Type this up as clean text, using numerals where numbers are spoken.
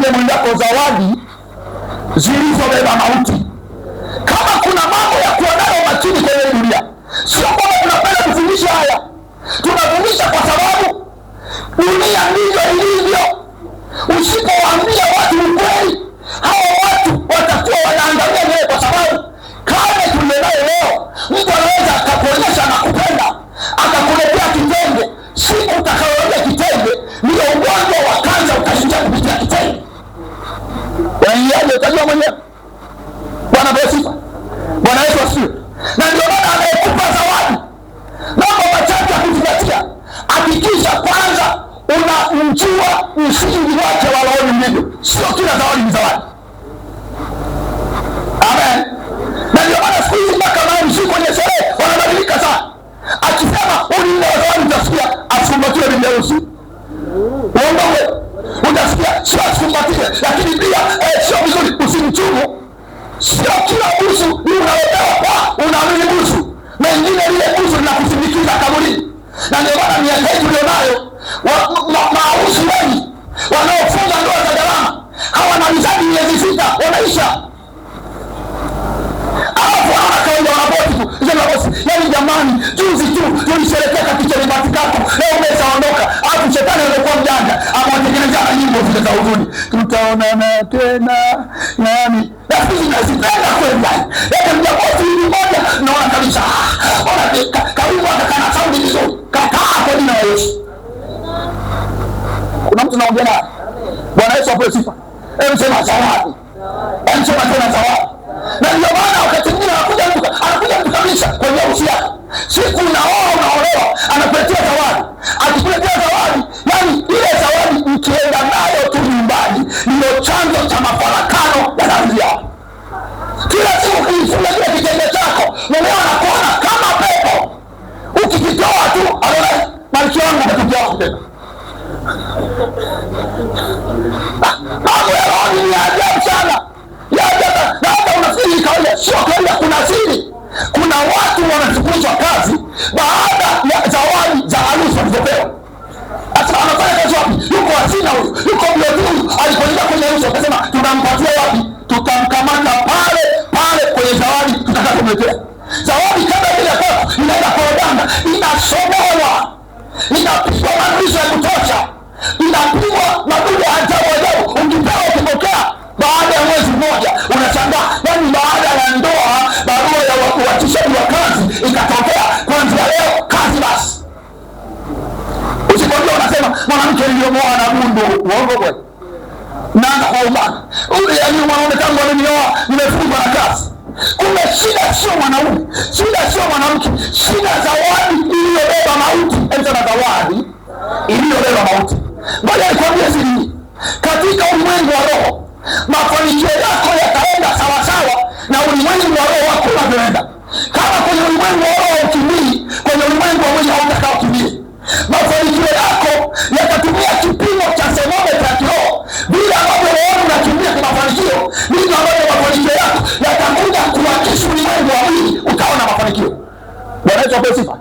mwambie mwenzako zawadi zilizobeba mauti. Kama kuna mambo ya kuwa nayo makini kwenye dunia, sio kwamba tunapenda kufundisha haya. Tunafundisha kwa sababu dunia ndivyo ilivyo. Usipowaambia watu ukweli, hao watu watakuwa wanaangalia wewe, kwa sababu kama tulionayo leo, mtu anaweza akakuonyesha na kupenda akakuletea kitenge. Siku utakayoona kitenge, ndio ugonjwa wa kansa utashinda kupitia kitenge. Waniaje utajua mwenyewe. Bwana sifa. Bwana Yesu asifiwe. Na ndio maana anayekupa zawadi, mambo machache ya kuzingatia. Hakikisha kwanza unamjua msingi wake wa roho mlivyo. Sio kila zawadi ni zawadi. Amen. Na ndio maana siku hizi mpaka maamshi kwenye sherehe wanabadilika sana. Akisema ulinda zawadi, utasikia afumbatiwe bibi harusi. Uongo wewe. Utasikia sio afumbatiwe, lakini pia sio vizuri usimchumu. Sio kila busu unaopewa kwa unaamini busu. Mengine lile busu linakusindikiza kaburini. Na ndio maana miaka hii tulionayo maarusi wengi wanaofunga ndoa za gharama hawamalizani miezi 6 wanaisha. Alafu hawana kawaida wanapoti tu. Sema bosi, yaani jamani, juzi tu tulisherehekea katika Vatikano, leo umeshaondoka. Alafu shetani alikuwa mjanja, amewatengenezea na nyimbo zile za huzuni. Tutaonana tena. Nani? Lakini nazipenda kweli yani. Yaani mjabosi hivi moja naona kabisa. Ona karibu akakana sauti vizuri. Kataa kwa jina la Yesu. Kuna mtu naongea naye. Bwana Yesu apewe sifa. Sema zawadi. Sema tena zawadi. Na ndio maana wakati mwingine anakuja mtu kabisa kwenye harusi yake. Siku unaolewa anakuletea zawadi. Akikuletea zawadi, yani ile zawadi ukienda nayo tu nyumbani ndio chanzo cha mafarakano ya familia. Kila siku ukifunga kile kitenge chako, mumeo anakuona kama pepo. Ukikitoa tu, anaona malkia wangu atakuja wapi tena. Mambo ya roho ni ajabu sana. Na hata unafikiri kawaida, sio kawaida. Kuna siri. Kuna watu wanafukuzwa kazi baada ya zawadi za harusi walizopewa. Hata anafanya kazi wapi? Yuko Asina huyu, yuko Mlodi huyu, alipoingia kwenye harusi wakasema tunampatia wapi? Tutamkamata pale kwenye zawadi tutakatomletea. Zawadi kama ile kwako inaenda kwa wadanga, inasomowa, inapigwa manuizo ya kutosha, inapigwa madudu ya ajabu. Ungipewa ukipokea baada ya mwezi mmoja unashangaa, yani baada ya ndoa barua ya uatishaji wa kazi ikatokea, kuanzia leo kazi basi. Usipojua unasema mwanamke niliomoa na mundu. Uongo kweli. Naanza kwa umana. Yaani mwanaume tangu amenioa nimefungwa na kazi. Kumbe shida sio mwanaume, shida sio mwanamke, shida zawadi iliyobeba mauti. Sema zawadi iliyobeba mauti. Ngoja nikwambie siri. Katika ulimwengu wa roho, mafanikio yako yataenda sawasawa na ulimwengu wa roho wako unavyoenda. Kama kwenye ulimwengu wa roho ukimbii, kwenye ulimwengu wa mwili hautakao kimbie. Mafanikio yako yatatumia kipimo cha thermometer ya kiroho. Bila ambavyo roho unakimbia kwa mafanikio, bila ambavyo mafanikio yako yatakuja kuakisi ulimwengu wa mwili, utaona mafanikio. Bwana Yesu apewe sifa.